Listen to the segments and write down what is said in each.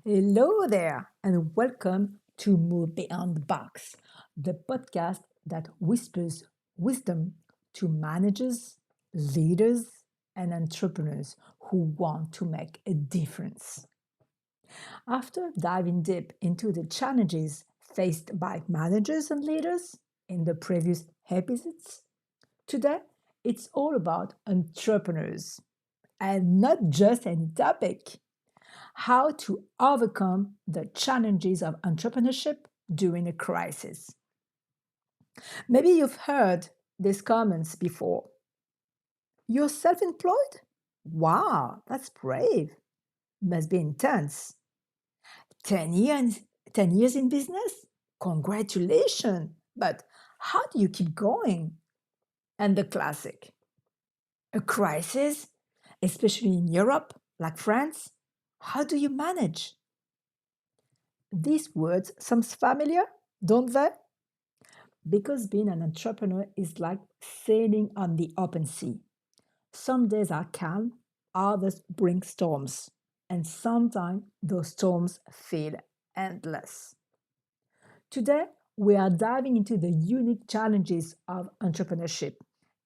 Hello there, and welcome to Move Beyond the Box, the podcast that whispers wisdom to managers, leaders, and entrepreneurs who want to make a difference. After diving deep into the challenges faced by managers and leaders in the previous episodes, today it's all about entrepreneurs and not just any topic. How to overcome the challenges of entrepreneurship during a crisis. Maybe you've heard these comments before. You're self employed? Wow, that's brave. Must be intense. 10 years, 10 years in business? Congratulations. But how do you keep going? And the classic. A crisis, especially in Europe, like France? How do you manage? These words sound familiar, don't they? Because being an entrepreneur is like sailing on the open sea. Some days are calm, others bring storms, and sometimes those storms feel endless. Today, we are diving into the unique challenges of entrepreneurship,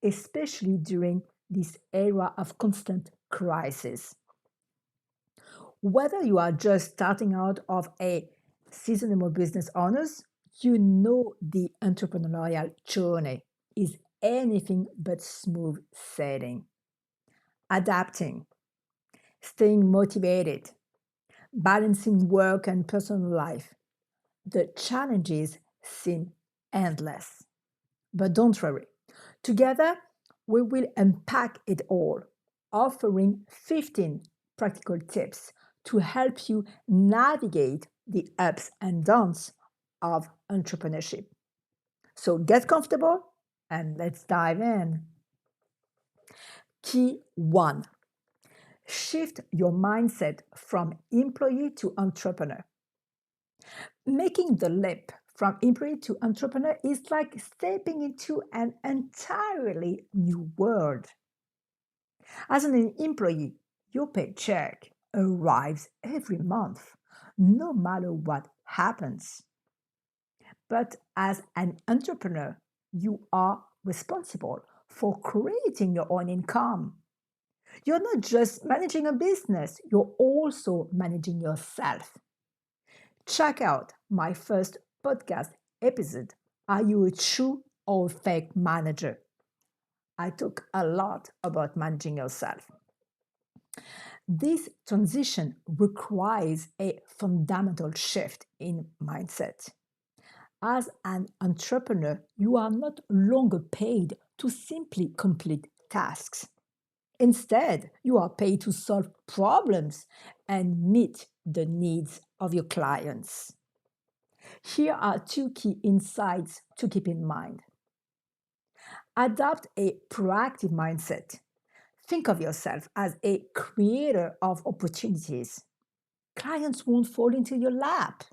especially during this era of constant crisis. Whether you are just starting out of a seasonal business owners, you know the entrepreneurial journey is anything but smooth sailing. Adapting, staying motivated, balancing work and personal life. The challenges seem endless. But don't worry. Together, we will unpack it all, offering 15 practical tips to help you navigate the ups and downs of entrepreneurship. So get comfortable and let's dive in. Key 1. Shift your mindset from employee to entrepreneur. Making the leap from employee to entrepreneur is like stepping into an entirely new world. As an employee, your paycheck arrives every month, no matter what happens. But as an entrepreneur, you are responsible for creating your own income. You're not just managing a business, you're also managing yourself. Check out my first podcast episode, Are You a True or Fake Manager? I talk a lot about managing yourself. This transition requires a fundamental shift in mindset. As an entrepreneur, you are not longer paid to simply complete tasks. Instead, you are paid to solve problems and meet the needs of your clients. Here are two key insights to keep in mind. Adopt a proactive mindset. Think of yourself as a creator of opportunities. Clients won't fall into your lap.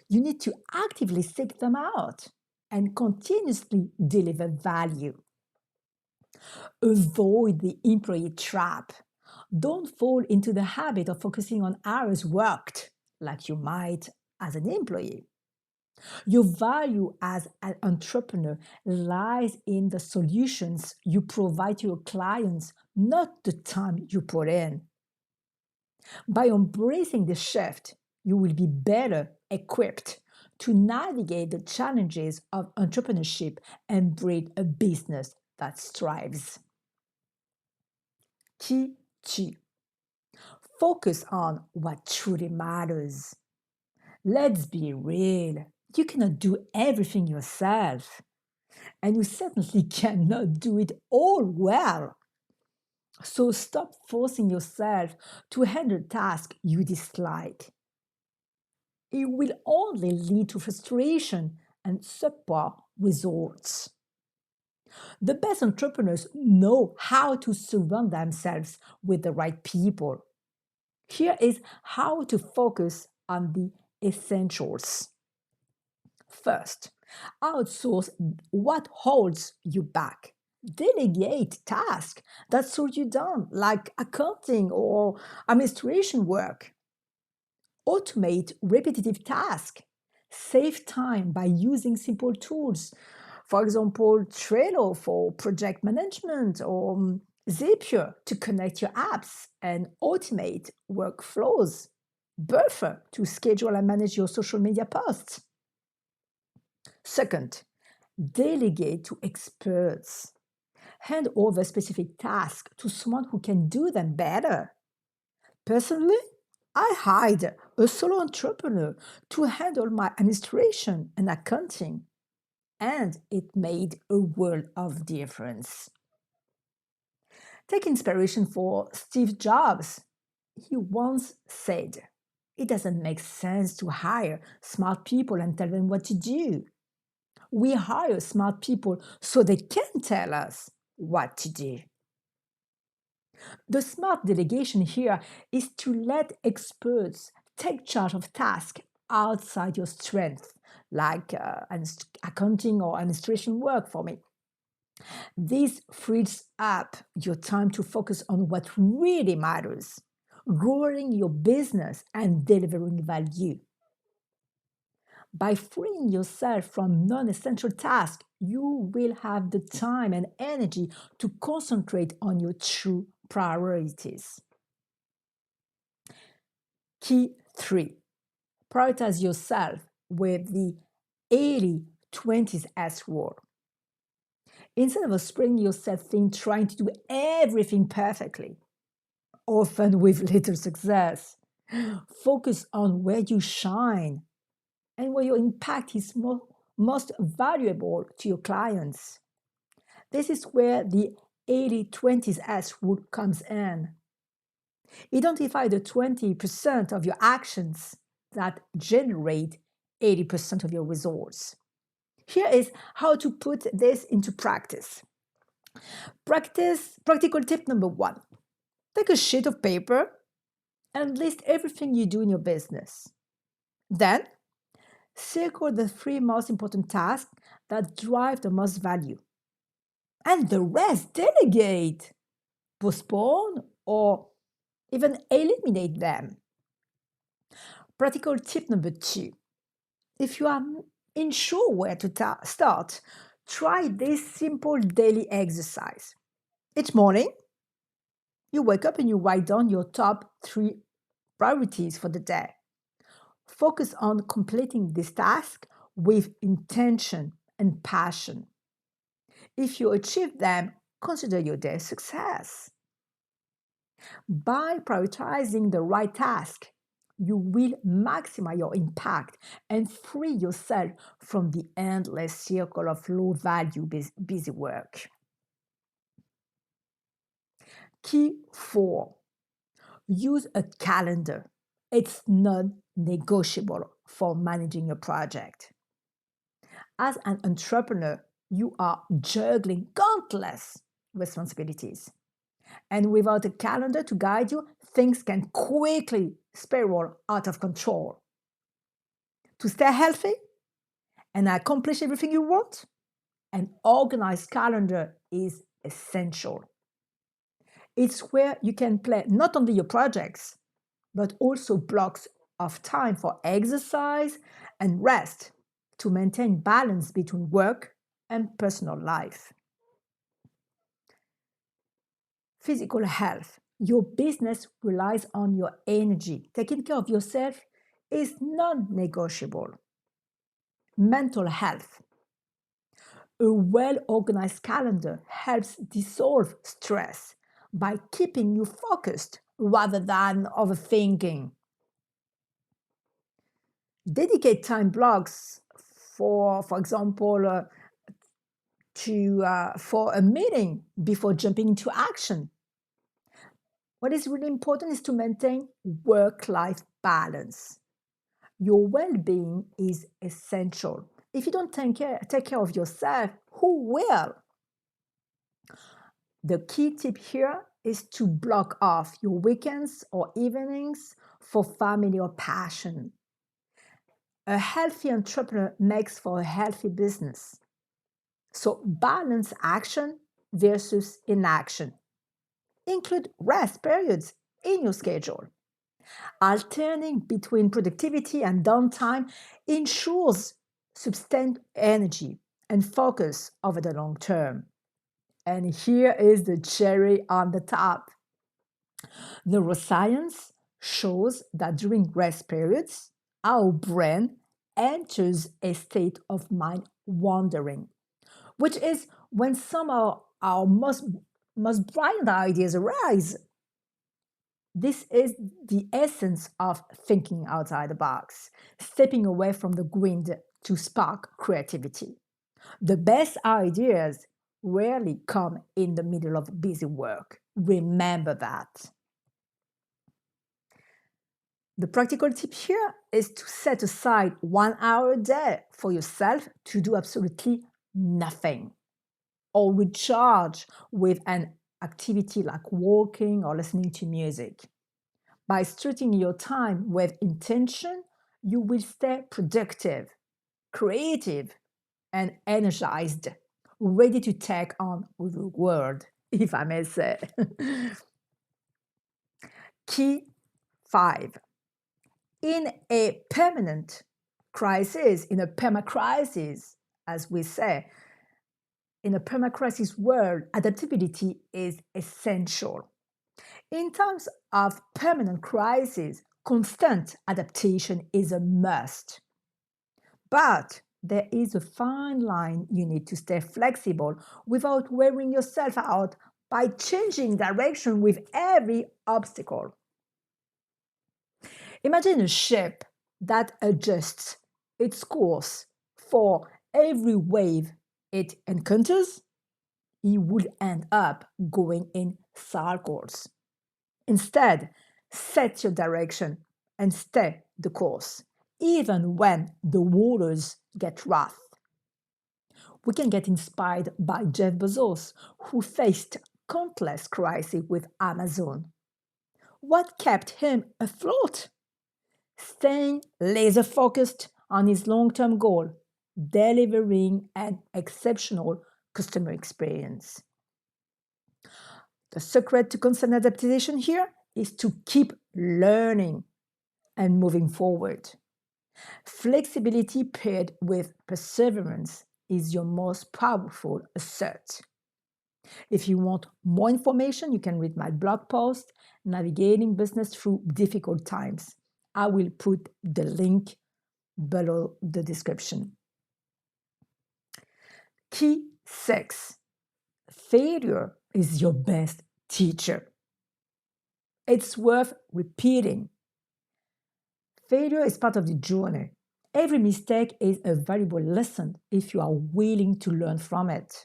You need to actively seek them out and continuously deliver value. Avoid the employee trap. Don't fall into the habit of focusing on hours worked like you might as an employee. Your value as an entrepreneur lies in the solutions you provide to your clients, not the time you put in. By embracing the shift, you will be better equipped to navigate the challenges of entrepreneurship and build a business that strives. Key 2. Focus on what truly matters. Let's be real. You cannot do everything yourself, and you certainly cannot do it all well. So stop forcing yourself to handle tasks you dislike. It will only lead to frustration and subpar results. The best entrepreneurs know how to surround themselves with the right people. Here is how to focus on the essentials. First, outsource what holds you back. Delegate tasks that slow you down, like accounting or administration work. Automate repetitive tasks. Save time by using simple tools. For example, Trello for project management or Zapier to connect your apps and automate workflows. Buffer to schedule and manage your social media posts. Second, delegate to experts. Hand over specific tasks to someone who can do them better. Personally, I hired a solo entrepreneur to handle my administration and accounting, and it made a world of difference. Take inspiration for Steve Jobs. He once said, "It doesn't make sense to hire smart people and tell them what to do. We hire smart people so they can tell us what to do." The smart delegation here is to let experts take charge of tasks outside your strength, like accounting or administration work for me. This frees up your time to focus on what really matters, growing your business and delivering value. By freeing yourself from non-essential tasks, you will have the time and energy to concentrate on your true priorities. Key 3. Prioritize yourself with the 80-20s S rule. Instead of spreading yourself thin trying to do everything perfectly, often with little success, focus on where you shine and where your impact is most valuable to your clients. This is where the 80-20s S rule comes in. Identify the 20% of your actions that generate 80% of your results. Here is how to put this into practice. Practical tip number 1. Take a sheet of paper and list everything you do in your business. Then, circle the 3 most important tasks that drive the most value. And the rest delegate, postpone, or even eliminate them. Practical tip number 2. If you are unsure where to start, try this simple daily exercise. Each morning, you wake up and you write down your top 3 priorities for the day. Focus on completing this task with intention and passion. If you achieve them, consider your day a success. By prioritizing the right task, you will maximize your impact and free yourself from the endless circle of low-value busy work. Key 4. Use a calendar. It's non-negotiable for managing a project. As an entrepreneur, you are juggling countless responsibilities. And without a calendar to guide you, things can quickly spiral out of control. To stay healthy and accomplish everything you want, an organized calendar is essential. It's where you can plan not only your projects, but also blocks of time for exercise and rest to maintain balance between work and personal life. Physical health. Your business relies on your energy. Taking care of yourself is non-negotiable. Mental health. A well-organized calendar helps dissolve stress by keeping you focused rather than overthinking. Dedicate time blocks for example, for a meeting before jumping into action. What is really important is to maintain work-life balance. Your well-being is essential. If you don't take care of yourself, who will? The key tip here is to block off your weekends or evenings for family or passion. A healthy entrepreneur makes for a healthy business. So balance action versus inaction. Include rest periods in your schedule. Alternating between productivity and downtime ensures sustained energy and focus over the long term. And here is the cherry on the top. Neuroscience shows that during rest periods, our brain enters a state of mind wandering, which is when some of our most brilliant ideas arise. This is the essence of thinking outside the box, stepping away from the grind to spark creativity. The best ideas rarely come in the middle of busy work. Remember that. The practical tip here is to set aside 1 hour a day for yourself to do absolutely nothing, or recharge with an activity like walking or listening to music. By structuring your time with intention, you will stay productive, creative, and energized, ready to take on the world, if I may say. Key 5. In a permanent crisis, in a permacrisis, as we say, in a permacrisis world, adaptability is essential. In times of permanent crisis, constant adaptation is a must. But there is a fine line. You need to stay flexible without wearing yourself out by changing direction with every obstacle. Imagine a ship that adjusts its course for every wave it encounters. It would end up going in circles. Instead, set your direction and stay the course, even when the waters get rough. We can get inspired by Jeff Bezos, who faced countless crises with Amazon. What kept him afloat? Staying laser focused on his long-term goal, delivering an exceptional customer experience. The secret to constant adaptation here is to keep learning and moving forward. Flexibility paired with perseverance is your most powerful asset. If you want more information, you can read my blog post, Navigating Business Through Difficult Times. I will put the link below the description. Key 6. Failure is your best teacher. It's worth repeating. Failure is part of the journey. Every mistake is a valuable lesson if you are willing to learn from it.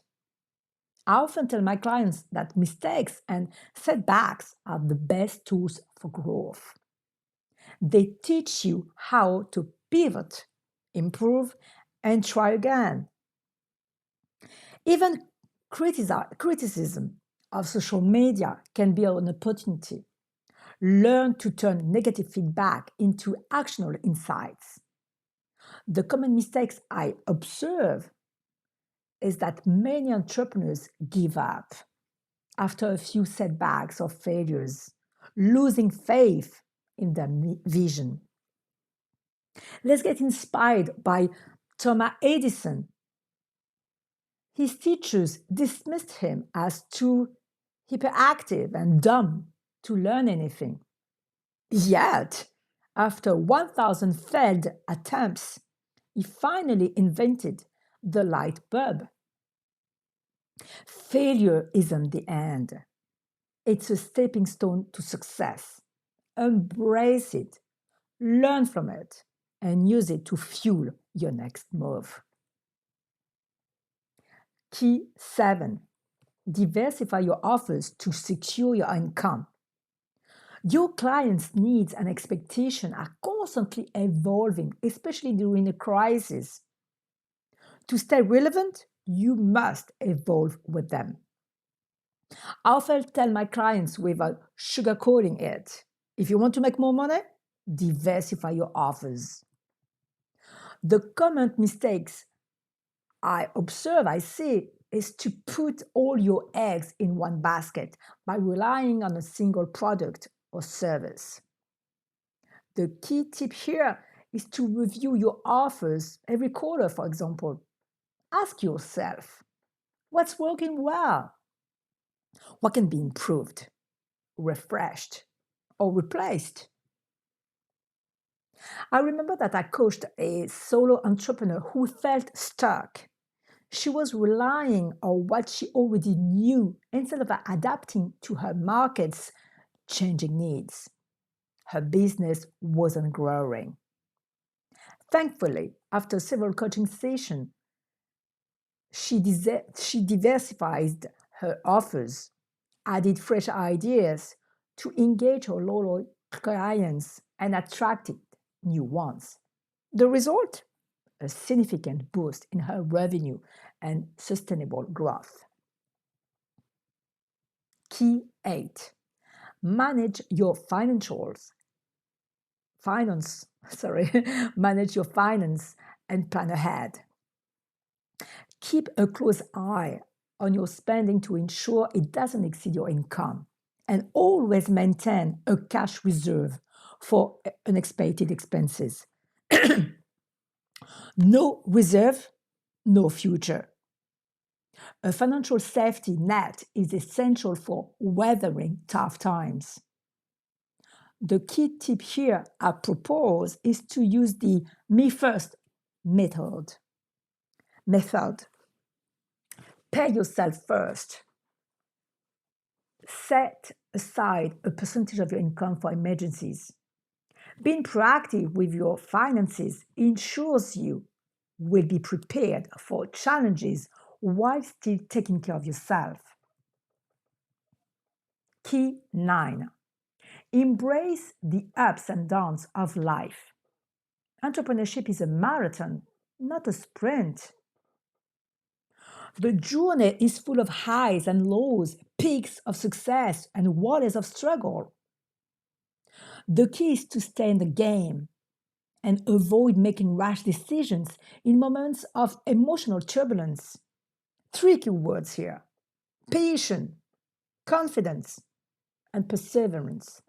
I often tell my clients that mistakes and setbacks are the best tools for growth. They teach you how to pivot, improve, and try again. Even criticism of social media can be an opportunity. Learn to turn negative feedback into actionable insights. The common mistakes I observe is that many entrepreneurs give up after a few setbacks or failures, losing faith in their vision. Let's get inspired by Thomas Edison. His teachers dismissed him as too hyperactive and dumb to learn anything. Yet, after 1,000 failed attempts, he finally invented the light bulb. Failure isn't the end. It's a stepping stone to success. Embrace it, learn from it, and use it to fuel your next move. Key 7. Diversify your offers to secure your income. Your clients' needs and expectations are constantly evolving, especially during a crisis. To stay relevant, you must evolve with them. I often tell my clients without sugarcoating it, if you want to make more money, diversify your offers. The common mistakes I observe, I see, is to put all your eggs in one basket by relying on a single product or service. The key tip here is to review your offers every quarter, for example. Ask yourself, what's working well? What can be improved, refreshed, or replaced? I remember that I coached a solo entrepreneur who felt stuck. She was relying on what she already knew instead of adapting to her market's changing needs. Her business wasn't growing. Thankfully, after several coaching sessions, she diversified her offers, added fresh ideas to engage her loyal clients, and attracted new ones. The result? A significant boost in her revenue and sustainable growth. Key 8. Manage your manage your finance and plan ahead. Keep a close eye on your spending to ensure it doesn't exceed your income, and always maintain a cash reserve for unexpected expenses. No reserve, no future. A financial safety net is essential for weathering tough times. The key tip here I propose is to use the me first method. Pay yourself first. Set aside a percentage of your income for emergencies. Being proactive with your finances ensures you will be prepared for challenges while still taking care of yourself. Key 9. Embrace the ups and downs of life. Entrepreneurship is a marathon, not a sprint. The journey is full of highs and lows, peaks of success, and valleys of struggle. The key is to stay in the game and avoid making rash decisions in moments of emotional turbulence. 3 key words here: patience, confidence, and perseverance.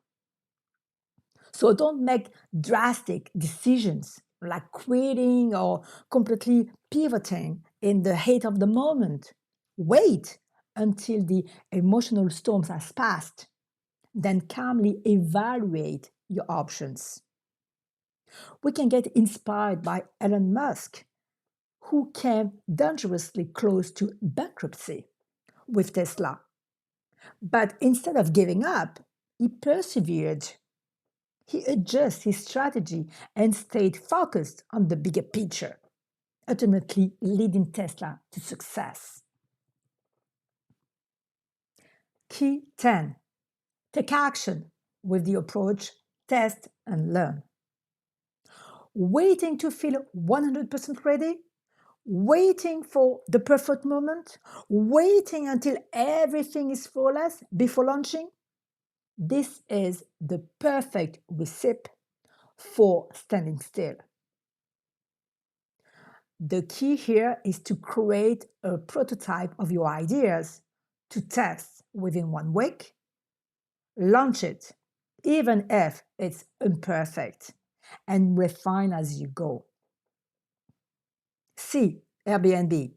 So don't make drastic decisions like quitting or completely pivoting in the heat of the moment. Wait until the emotional storms has passed. Then calmly evaluate your options. We can get inspired by Elon Musk, who came dangerously close to bankruptcy with Tesla. But instead of giving up, he persevered. He adjusted his strategy and stayed focused on the bigger picture, ultimately leading Tesla to success. Key 10. Take action with the approach test and learn. Waiting to feel 100% ready? Waiting for the perfect moment? Waiting until everything is flawless before launching? This is the perfect recipe for standing still. The key here is to create a prototype of your ideas to test within 1 week, launch it, even if it's imperfect, and refine as you go. See Airbnb.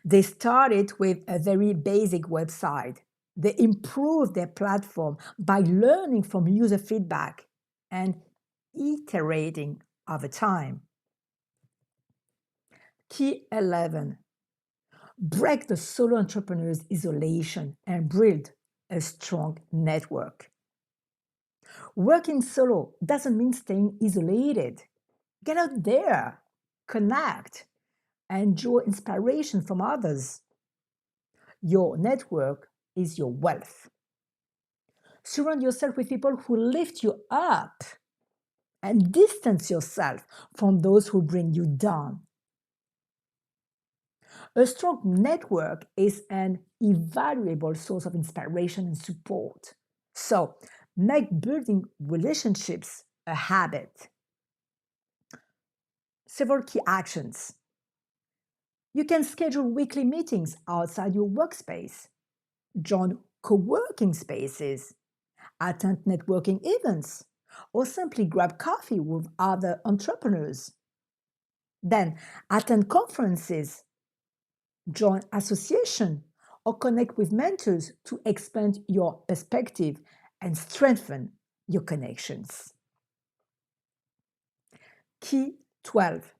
They started with a very basic website. They improved their platform by learning from user feedback and iterating over time. Key 11. Break the solo entrepreneur's isolation and build a strong network. Working solo doesn't mean staying isolated. Get out there, connect, and draw inspiration from others. Your network is your wealth. Surround yourself with people who lift you up and distance yourself from those who bring you down. A strong network is an invaluable source of inspiration and support. So, make building relationships a habit. Several key actions. You can schedule weekly meetings outside your workspace, join co-working spaces, attend networking events, or simply grab coffee with other entrepreneurs. Then attend conferences, join associations, or connect with mentors to expand your perspective and strengthen your connections. Key 12.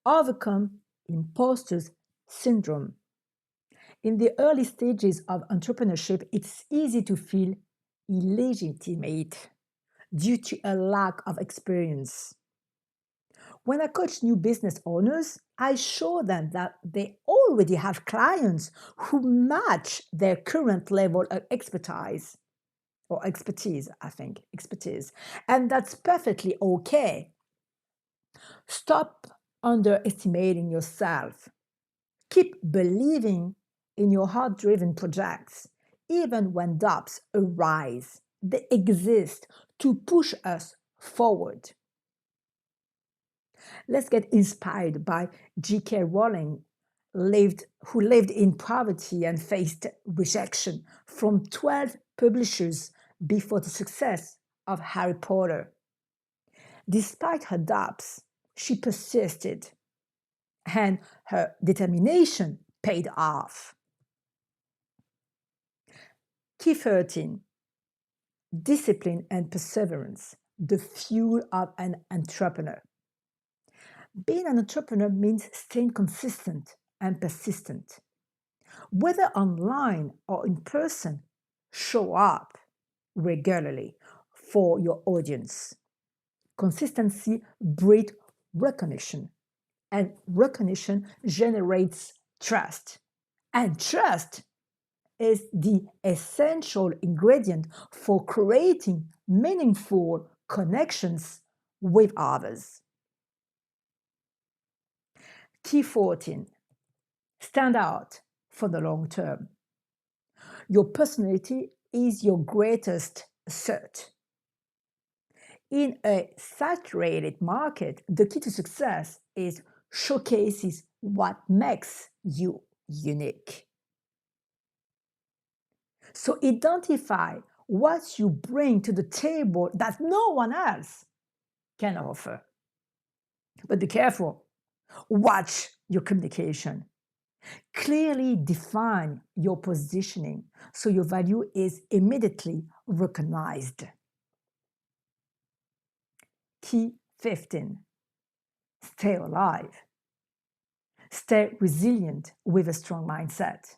Overcome imposter syndrome. In the early stages of entrepreneurship, it's easy to feel illegitimate due to a lack of experience. When I coach new business owners, I show them that they already have clients who match their current level of expertise, and that's perfectly okay. Stop underestimating yourself. Keep believing in your heart-driven projects, even when doubts arise. They exist to push us forward. Let's get inspired by J.K. Rowling, who lived in poverty and faced rejection from 12 publishers before the success of Harry Potter. Despite her doubts, she persisted, and her determination paid off. Key 13. Discipline and perseverance, the fuel of an entrepreneur. Being an entrepreneur means staying consistent and persistent. Whether online or in person, show up regularly for your audience. Consistency breeds recognition, and recognition generates trust. And trust is the essential ingredient for creating meaningful connections with others. Key 14. Stand out for the long term. Your personality is your greatest asset. In a saturated market, the key to success is showcases what makes you unique. So identify what you bring to the table that no one else can offer. But be careful. Watch your communication. Clearly define your positioning so your value is immediately recognized. Key 15. Stay alive. Stay resilient with a strong mindset.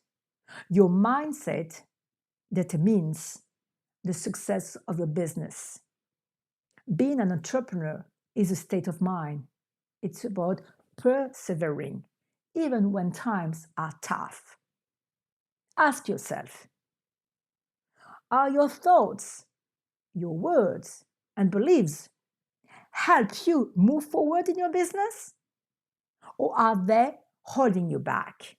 Your mindset determines the success of your business. Being an entrepreneur is a state of mind. It's about persevering, even when times are tough. Ask yourself, are your thoughts, your words, and beliefs help you move forward in your business? Or are they holding you back?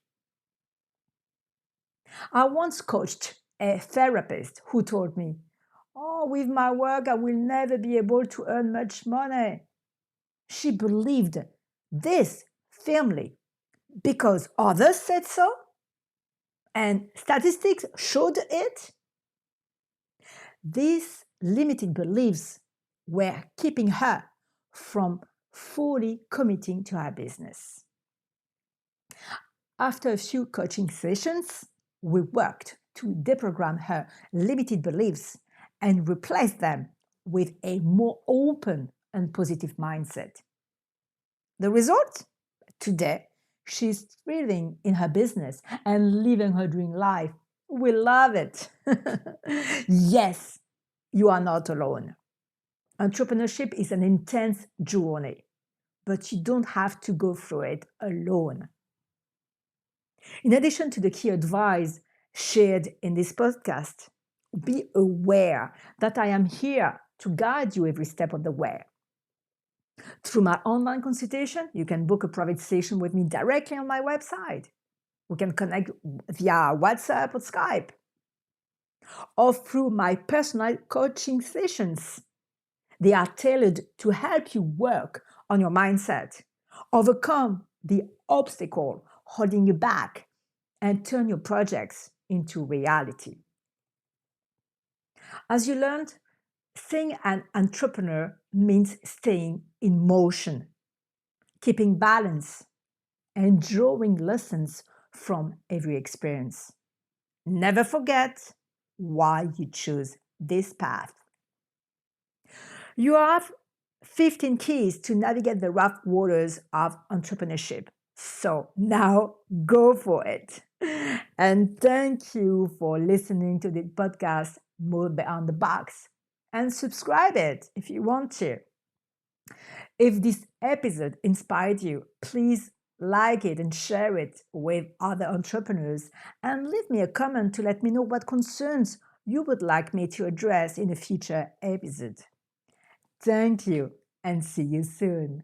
I once coached a therapist who told me, "Oh, with my work, I will never be able to earn much money." She believed this firmly because others said so and statistics showed it. These limited beliefs were keeping her from fully committing to her business. After a few coaching sessions, we worked to deprogram her limited beliefs and replace them with a more open and positive mindset. The result? Today, she's thriving in her business and living her dream life. We love it. Yes, you are not alone. Entrepreneurship is an intense journey, but you don't have to go through it alone. In addition to the key advice shared in this podcast, be aware that I am here to guide you every step of the way. Through my online consultation, you can book a private session with me directly on my website. We can connect via WhatsApp or Skype, or through my personal coaching sessions. They are tailored to help you work on your mindset, overcome the obstacle holding you back, and turn your projects into reality. As you learned, Staying an entrepreneur means staying in motion, keeping balance, and drawing lessons from every experience. Never forget why you choose this path. You have 15 keys to navigate the rough waters of entrepreneurship. So now go for it. And thank you for listening to the podcast Move Beyond the Box. And subscribe it if you want to. If this episode inspired you, please like it and share it with other entrepreneurs, and leave me a comment to let me know what concerns you would like me to address in a future episode. Thank you, and see you soon.